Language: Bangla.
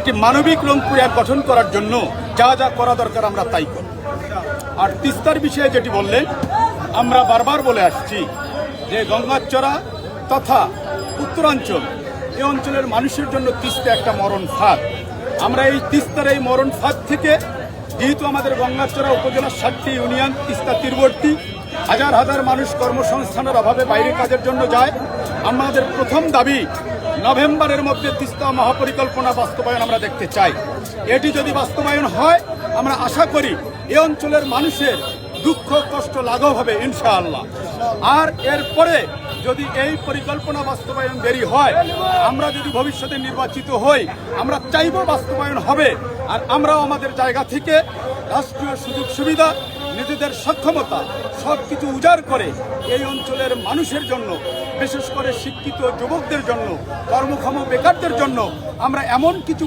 একটি মানবিক রংপুর এক গঠন করার জন্য যা যা করা দরকার আমরা তাই করব। আর তিস্তার বিষয়ে যেটি বললেন, আমরা বারবার বলে আসছি যে গঙ্গাচড়া তথা উত্তরাঞ্চল এই অঞ্চলের মানুষের জন্য তিস্তা একটা মরণ ফাঁদ। আমরা এই তিস্তার এই মরণ ফাঁদ থেকে, যেহেতু আমাদের গঙ্গাচড়া উপজেলার 7টি ইউনিয়ন তিস্তা তীরবর্তী, হাজার হাজার মানুষ কর্মসংস্থানের অভাবে বাইরে কাজের জন্য যায়, আমাদের প্রথম দাবি নভেম্বরের মধ্যে তিস্তা মহাপরিকল্পনা বাস্তবায়ন আমরা দেখতে চাই। এটি যদি বাস্তবায়ন হয়, আমরা আশা করি এ অঞ্চলের মানুষের দুঃখ কষ্ট লাঘব হবে ইনশাআল্লাহ। আর এরপরে যদি এই পরিকল্পনা বাস্তবায়ন দেরি হয়, আমরা যদি ভবিষ্যতে নির্বাচিত হই, আমরা চাইব বাস্তবায়ন হবে। আর আমরাও আমাদের জায়গা থেকে রাষ্ট্রীয় সুযোগ সুবিধা, নিজেদের সক্ষমতা সব কিছু উজাড় করে এই অঞ্চলের মানুষের জন্য, বিশেষ করে শিক্ষিত যুবকদের জন্য, কর্মক্ষম বেকারদের জন্য আমরা এমন কিছু